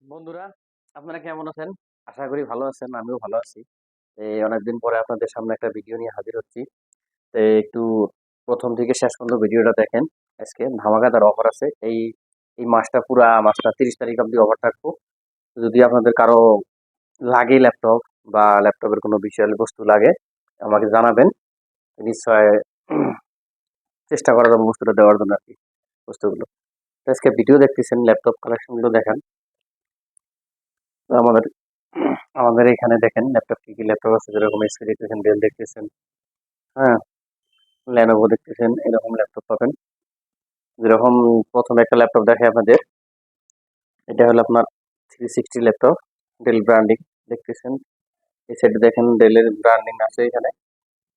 বন্ধুরা, আপনারা কেমন আছেন? আশা করি ভালো আছেন। আমিও ভালো আছি। অনেকদিন পরে আপনাদের সামনে একটা ভিডিও নিয়ে হাজির হচ্ছি। একটু প্রথম থেকে শেষ পর্যন্ত ভিডিওটা দেখেন। আজকে ধামাকাদার অফার আছে। এই মাসটা, পুরা মাসটা 30 তারিখ অব্দি অফার থাকবো। যদি আপনাদের কারো লাগে ল্যাপটপ বা ল্যাপটপের কোনো বিশাল বস্তু লাগে, আমাকে জানাবেন। নিশ্চয় চেষ্টা করা যাবে বস্তুটা দেওয়ার জন্য আর কি, বস্তুগুলো। তো আজকে ভিডিও দেখতেছেন, ল্যাপটপ কালেকশন গুলো দেখেন। তো আমাদের এখানে দেখেন ল্যাপটপ, কি কি ল্যাপটপ আছে, যেরকম এসপি দেখতেছেন, ডেল দেখতেছেন, হ্যাঁ, লেনোভো দেখতেছেন, এরকম ল্যাপটপ পাবেন। যেরকম প্রথমে একটা ল্যাপটপ দেখে আপনাদের, এটা হলো আপনার 360 ল্যাপটপ, ডেল ব্র্যান্ডিং দেখতেছেন। এই সাইডে দেখেন ডেলের ব্র্যান্ডিং আছে এখানে।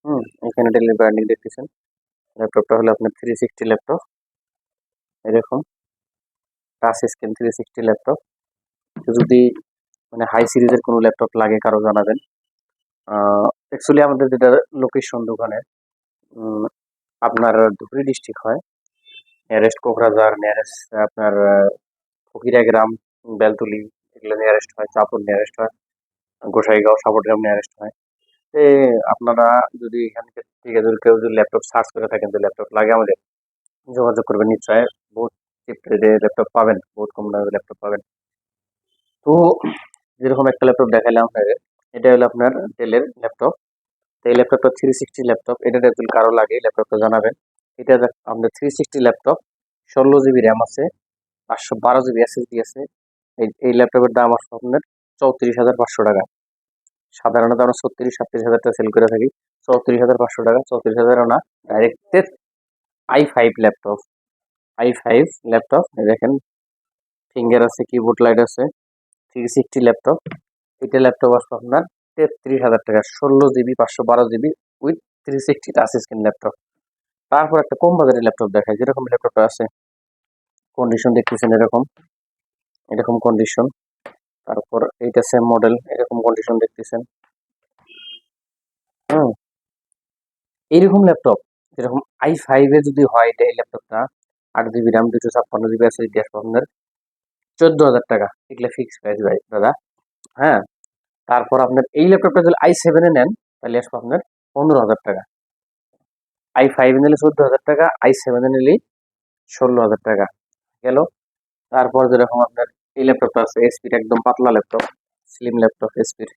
হুম, এখানে ডেলের ব্র্যান্ডিং দেখতেছেন। ল্যাপটপটা হলো আপনার 360 ল্যাপটপ, এরকম টাচ স্ক্রিন 360 ল্যাপটপ। যদি মানে হাই সিরিজের কোনো ল্যাপটপ লাগে কারো জানাবেন। অ্যাকচুয়ালি আমাদের যেটা লোকেশন দোকানে, আপনার ধুবড়ী ডিস্ট্রিক্ট হয়, নিয়ারেস্ট কোকরাঝার, নিয়ারেস্ট আপনার ফকিরা গ্রাম, বেলতুলি, এগুলো নিয়ারেস্ট হয়, চাঁদপুর নিয়ারেস্ট হয়, গোসাইগাঁও, সাপটগ্রাম নিয়ারেস্ট হয়। তো আপনারা যদি এখান থেকে যদি কেউ যদি ল্যাপটপ সার্চ করে থাকেন, যে ল্যাপটপ লাগে আমাদের, যোগাযোগ করবেন। নিশ্চয় বহুত চিপ রেটে ল্যাপটপ পাবেন, বহুত কম দামে ল্যাপটপ পাবেন। তো যেরকম একটা ল্যাপটপ দেখালাম আপনাদের, এটা হলো আপনার ডেলের ল্যাপটপ। এই ল্যাপটপটা 360 ল্যাপটপ। এটা যদি কারো লাগে ল্যাপটপটা জানাবেন। এটা আপনার 360 ল্যাপটপ, 16 জিবি র্যাম আছে, 512 জিবি এসএসডি আছে। এই ল্যাপটপের দাম আসবে আপনার 34,500 টাকা। সাধারণত আমরা 36-37 হাজার টাকা সেল করে থাকি। 34,500 টাকা, 34,000 না, direct i5 laptop. i5 laptop দেখেন, ফিঙ্গার আছে, কিবোর্ড লাইট আছে, 360 ল্যাপটপ। এটা ল্যাপটপ আসবে আপনার 33,000 টাকা, 16 GB, 512 GB with 360 touch screen laptop. তারপর একটা কম বাজারের ল্যাপটপ দেখায়, যেরকম ল্যাপটপটা আছে, কন্ডিশন দেখতেছেন এরকম, এরকম কন্ডিশন। তারপর এইটা সেম মডেল, এরকম কন্ডিশন দেখতেছেন। হুম, এইরকম ল্যাপটপ যেরকম i5 এ যদি হয়, এটা এই ল্যাপটপটা 8 জিবি র্যাম, 256 জিবি এসএসডি আসবে আপনার 14,000 টাকা। এগুলো ফিক্সড প্রাইস ভাই দাদা। হ্যাঁ, তারপর আপনার এই ল্যাপটপটা যদি i7 এ নেন, তাহলে আসবে আপনার 15,000 টাকা। i5 এ নিলে 14,000 টাকা, i7 এ নিলে 16,000 টাকা গেল। তারপর যেরকম আপনার এই ল্যাপটপটা আছে, এসপির একদম পাতলা ল্যাপটপ, স্লিম ল্যাপটপ এসপির,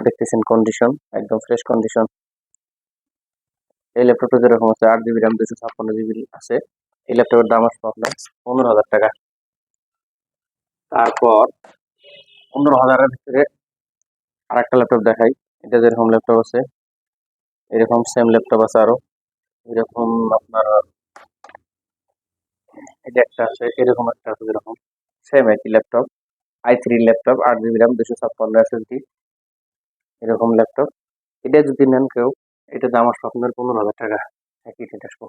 দেখতেছেন কন্ডিশন, একদম ফ্রেশ কন্ডিশন। এই ল্যাপটপটা যেরকম আছে, 8 জিবি র্যাম, 256 জিবি আছে। এই ল্যাপটপের দাম আসবে আপনার 15,000 টাকা। তারপর 15,000-এর ভিতরে আর একটা ল্যাপটপ দেখাই। এটা যেরকম ল্যাপটপ আছে, এরকম সেম ল্যাপটপ আছে আরো, এরকম আপনার এটা একটা আছে, এরকম একটা আছে, যেরকম সেম একই laptop, i3 laptop, 8 GB RAM, 256 SSD, এরকম ল্যাপটপ। এটা যদি নেন কেউ, এটা দাম আসবে আপনার 15,000 টাকা, একই সেট আসবো।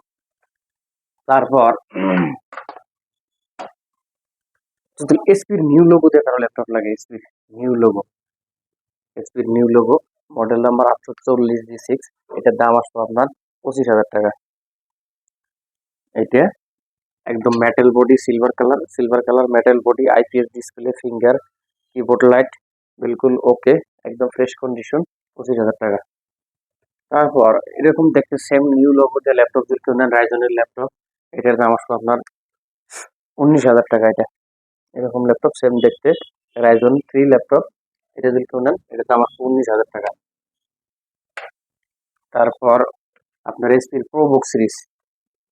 তারপর যদি এসপির নিউ লোগো দিয়ে কারো ল্যাপটপ লাগে, এসপির নিউ লোগো, এসপির new logo, model number 840 G6, এটার দাম আসবে আপনার 25,000 টাকা। এটা একদম metal body, silver colour metal body, IPS display, finger, keyboard light, বিলকুল ওকে, একদম ফ্রেশ কন্ডিশন, 25,000 টাকা। তারপর এরকম দেখতে সেম নিউ লোগো দিয়ে ল্যাপটপ যদি কেউ নেন, রাইজনের ল্যাপটপ, এটার দাম আসবে আপনার 19,000 টাকা। এটা এরকম ল্যাপটপ সেম দেখতে, রাইজন 3 ল্যাপটপ, এটা যদি কেউ নেন, এটার দাম আসবে 19,000 টাকা। তারপর আপনার এসপির ProBook series,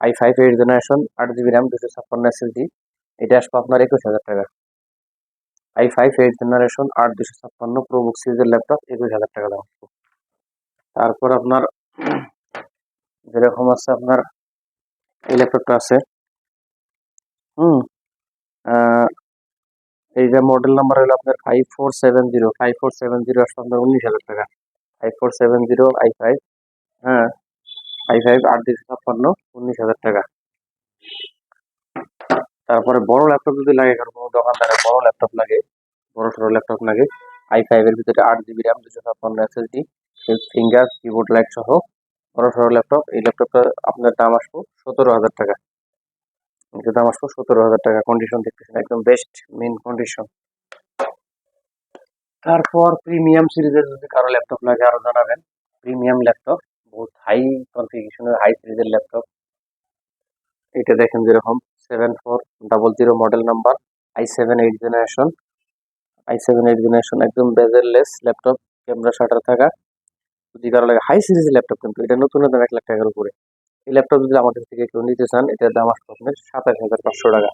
i5 8 generation, 8 GB RAM, 256 SSD, এটা আসবে আপনার 21,000 টাকা। i5 8 জেনারেশন, 8 256 প্রোবুক সিরিজের ল্যাপটপ, 21,000 টাকা দাম আসবে। তারপর আপনার যেরকম আছে আপনার এই ল্যাপটপটা আছে, হুম, আহ, এই যে মডেল নাম্বার হলো আপনার 5470, আসবে আপনার 19,000 টাকা। 5470 i5, হ্যাঁ, i5 8 256, 19,000 টাকা। তারপরে বড় ল্যাপটপ যদি লাগে, কারণ কোনো দোকানদারে বড় ল্যাপটপ লাগে, বড় সড়ো ল্যাপটপ লাগে, i5 এর ভিতরে 8 GB RAM, 256 SSD, finger, keyboard light সহ বড় সড়ো ল্যাপটপ, এই ল্যাপটপটা আপনার দাম আসবো 17,000 টাকা। এটার দাম আসবো 17,000 টাকা। কন্ডিশন দেখতেছেন একদম বেস্ট মেন কন্ডিশন। তারপর প্রিমিয়াম সিরিজের যদি কারো ল্যাপটপ লাগে আরো জানাবেন। প্রিমিয়াম ল্যাপটপ, বহুত হাই কনফিগারেশনের হাই সিরিজের ল্যাপটপ। এটা দেখেন যেরকম 7400 model number, i7 8 generation, i7 8 generation, একদম বেজেললেস ল্যাপটপ, ক্যামেরা শাটার থাকা। যদি কারো লাগে হাই সিরিজের ল্যাপটপ, কিন্তু এটা নতুন দাম 1 লাখ টাকার উপরে। এই ল্যাপটপ যদি আমাদের থেকে কেউ নিতে চান, এটার দাম আসবে আপনার 27,500 টাকা।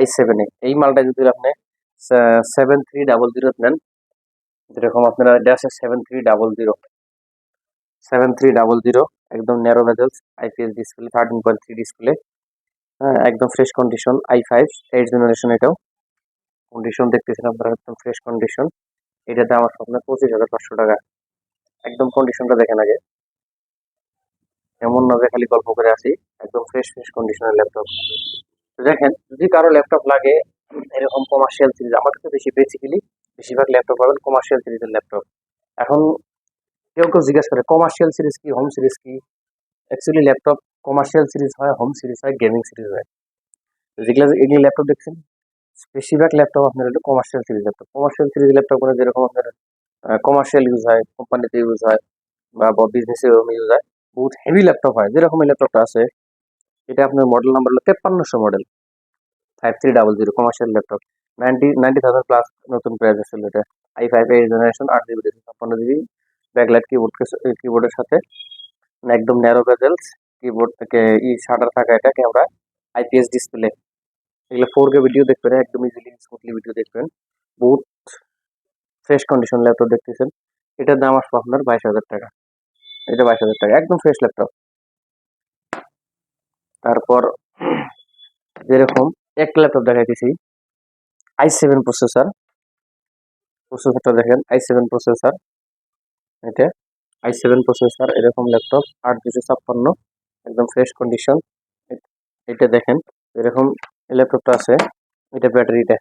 i7 এই মালটা যদি আপনি 7300 নেন, যেরকম আপনারা ড্যাশ 7300, একদম ন্যারো বেজেলস, আইপিএস ডিসপ্লে, 13.3 ডিসপ্লে, হ্যাঁ একদম ফ্রেশ কন্ডিশন, i5 8 জেনারেশন। এটাও কন্ডিশন দেখতেছেন আপনারা, একদম ফ্রেশ কন্ডিশন। এটার দাম আসবে আপনার 25,500 টাকা। একদম কন্ডিশনটা দেখেন আগে, এমন না যে খালি গল্প করে আসি, একদম ফ্রেশ ফ্রেশ কন্ডিশনের ল্যাপটপ। দেখেন যদি কারো ল্যাপটপ লাগে এরকম কমার্শিয়াল সিরিজ, আমার কাছে বেশিরভাগ ল্যাপটপ পাবেন কমার্শিয়াল সিরিজের ল্যাপটপ। এখন কেউ কেউ জিজ্ঞাসা করে কমার্শিয়াল সিরিজ কি, হোম সিরিজ কি? অ্যাকচুয়ালি ল্যাপটপ কমার্শিয়াল সিরিজ হয়, হোম সিরিজ হয়, গেমিং সিরিজ হয়। যেগুলো এই ল্যাপটপ দেখছেন, বেশিরভাগ ল্যাপটপ আপনার হলো commercial series laptop. Commercial series laptop মানে যেরকম আপনার কমার্শিয়াল ইউজ হয়, কোম্পানিতে ইউজ হয়, বা বিজনেসে ইউজ হয়, বহুত হেভি ল্যাপটপ হয়। যেরকম এই ল্যাপটপটা আছে, এটা আপনার মডেল নাম্বার হলো 5300 মডেল, 5300 কমার্শিয়াল ল্যাপটপ, 90,000 প্লাস নতুন প্রাইস ছিল এটা। i5 8 generation, 8 GB 56 GB backlight কিবোর্ডের সাথে, মানে একদম ন্যারো বেজেলস কিবোর্ড থেকে শাটার থাকা এটা ক্যামেরা, আইপিএস ডিসপ্লে। এগুলো 4K ভিডিও দেখবেন, একদম ইজিলি স্মুথলি ভিডিও দেখবেন। বহুত ফ্রেশ কন্ডিশন ল্যাপটপ দেখতেছেন। এটার দাম আসবে আপনার 22,000 টাকা। এটা 22,000 টাকা, একদম ফ্রেশ ল্যাপটপ। তারপর যেরকম একটা ল্যাপটপ দেখাইতেছি, i7 প্রসেসরটা দেখেন, i7 প্রসেসর, এটা i7 প্রসেসর, এরকম ল্যাপটপ 8256, একদম ফ্রেশ কন্ডিশন। এটা দেখেন এরকম ল্যাপটপটা আছে, এটা ব্যাটারিটা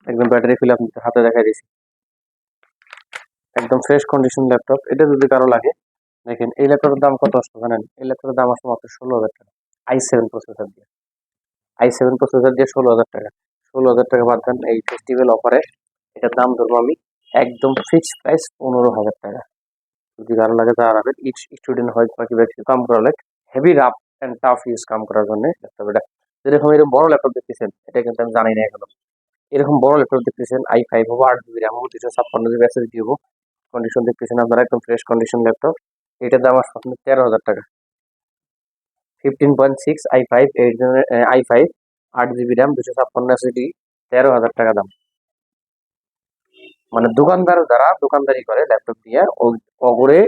একদম ব্যাটারি ফিল আপনি হাতে দেখাই দিছি, একদম ফ্রেশ কন্ডিশন ল্যাপটপ। এটা যদি কারো লাগে, দেখেন এই ল্যাপটপের দাম কত আসবে জানেন? এই ল্যাপটপের দাম আসবে মাত্র 16,000 টাকা। i7 প্রসেসর দিয়ে 16,000 টাকা। 16,000 টাকা বাদ দেন এই ফেস্টিভ্যাল অফারে, এটার দাম ধরবো আমি একদম ফিক্সড প্রাইস 15,000 টাকা। যদি কারো লাগে দাঁড়াবেন, ইচ স্টুডেন্ট হয় বা কিবা কিছু কাম করা লাগে, heavy rough and tough use কাম করার জন্য ল্যাপটপ এটা। যেরকম এরকম বড় ল্যাপটপ দেখতেছেন, এটা কিন্তু আমি জানি না এখনো। এরকম বড় ল্যাপটপ দেখতেছেন, i5 হবো, 8 জিবি র্যাম হবো, 256 জিবি এসএসডি হবো, কন্ডিশন দেখতেছেন আপনারা, একদম ফ্রেশ কন্ডিশন ল্যাপটপ। এটার দাম আসবে আপনার 13,000 টাকা। 15.6 i5 8 জিবি র্যাম, 256 এসএসডি, 13,000 টাকা দাম। মানে দোকানদার যারা দোকানদারি করে ল্যাপটপ দিয়ে, ওই অগরে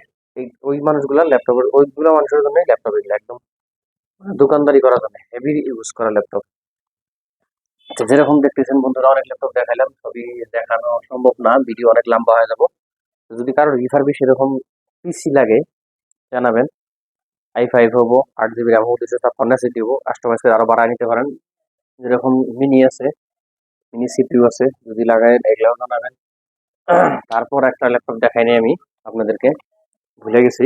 ওই মানুষগুলা ল্যাপটপের, ওইগুলো মানুষের জন্য ল্যাপটপ, এগুলো একদম দোকানদারি করার জন্য হেভি ইউজ করা ল্যাপটপ। আচ্ছা, যেরকম দেখতেছেন বন্ধুরা, অনেক ল্যাপটপ দেখাইলাম, সবই দেখানো সম্ভব না, ভিডিও অনেক লম্বা হয়ে যাব। যদি কারো রিফারবিশ এরকম পিসি লাগে জানাবেন। i5 হবো, 8 জিবি র্যাম হবো, 256 এসএসডি হবো, কাস্টমাইজ করে আরো বাড়ায় নিতে পারেন। যেরকম মিনি আছে, মিনি সিপিইউ আছে, যদি লাগায় এগুলাও জানাবেন। তারপর একটা ল্যাপটপ দেখাইনি আমি আপনাদেরকে, ভুলে গেছি।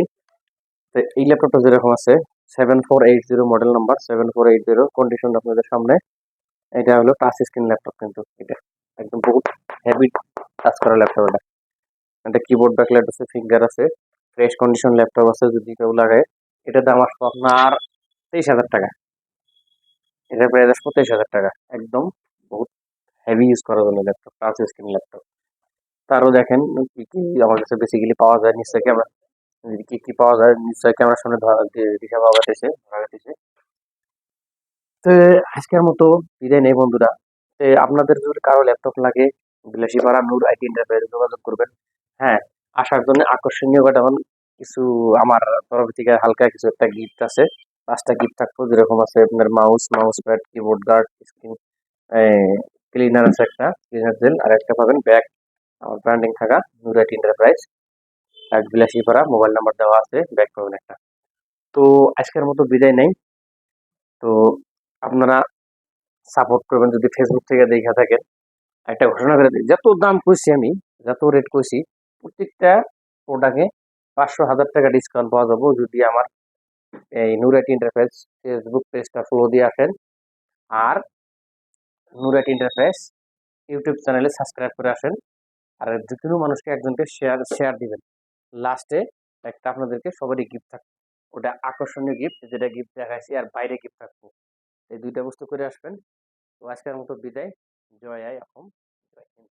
তো এই ল্যাপটপটা যেরকম আছে, 7480 মডেল নাম্বার, 7480 কন্ডিশন আপনাদের সামনে। এটা হলো টাচ স্ক্রিন ল্যাপটপ, কিন্তু এটা একদম বহুত হেভি টাচ করা ল্যাপটপ এটা। এটা কিবোর্ড ব্যাকলাইট আছে, ফিঙ্গার আছে, ফ্রেশ কন্ডিশন ল্যাপটপ আছে, যদি কেউ লাগে। এটার দাম আসবে আপনার 23,000 টাকা। এটার প্রাইস আসবে 23,000 টাকা, একদম বহুত হেভি ইউজ করার জন্য ল্যাপটপ, টাচ স্ক্রিন ল্যাপটপ। তারও দেখেন কি কি আমার কাছে বেসিক্যালি পাওয়া যায়, নিশ্চয়ই ক্যামেরা কি কি পাওয়া যায়, নিশ্চয়ই ক্যামেরার সামনে দিশা পাওয়া যাচ্ছে। তো আজকের মতো বিদায় নেই বন্ধুরা। তো আপনাদের যদি কারো ল্যাপটপ লাগে, বিলাসীপাড়া নূর আইটি এন্টারপ্রাইজে যোগাযোগ করবেন। হ্যাঁ, আসার জন্য আকর্ষণীয় ঘটনা কিছু আমার তরফ থেকে হালকা কিছু একটা গিফট আছে। 5টা গিফট থাকবো, যেরকম আছে আপনার mouse pad, keyboard guard, screen cleaner আছে, একটা ক্লিনার জেল, আর একটা পাবেন ব্যাগ, আমার ব্র্যান্ডিং থাকা নূর আইটি এন্টারপ্রাইজ, আর বিলাসীপাড়া, মোবাইল নাম্বার দেওয়া আছে, ব্যাগ পাবেন একটা। তো আজকের মতো বিদায় নেই। তো আপনারা সাপোর্ট করবেন যদি ফেসবুক থেকে দেখা থাকেন। একটা ঘোষণা করে দিই, যত দাম কইছি আমি, যত রেট কইছি, প্রত্যেকটা প্রোডাক্টে 500,000 টাকা ডিসকাউন্ট পাওয়া যাবো যদি আমার এই নুরাইট ইন্টারফেস ফেসবুক পেজটা ফলো দিয়ে আসেন, আর নুরাইট ইন্টারফেস ইউটিউব চ্যানেলে সাবস্ক্রাইব করে আসেন। আর যে কোনো মানুষকে একজনকে শেয়ার শেয়ার দিবেন। লাস্টে একটা আপনাদেরকে সবারই গিফট থাকবে, ওটা আকর্ষণীয় গিফট, যেটা গিফট দেখাইছি আর বাইরে গিফট থাকবো। এই দুইটা বস্তু করে আসবেন। তো আজকের মতো বিদায়। জয় আই এখন। জয় হিন্দ।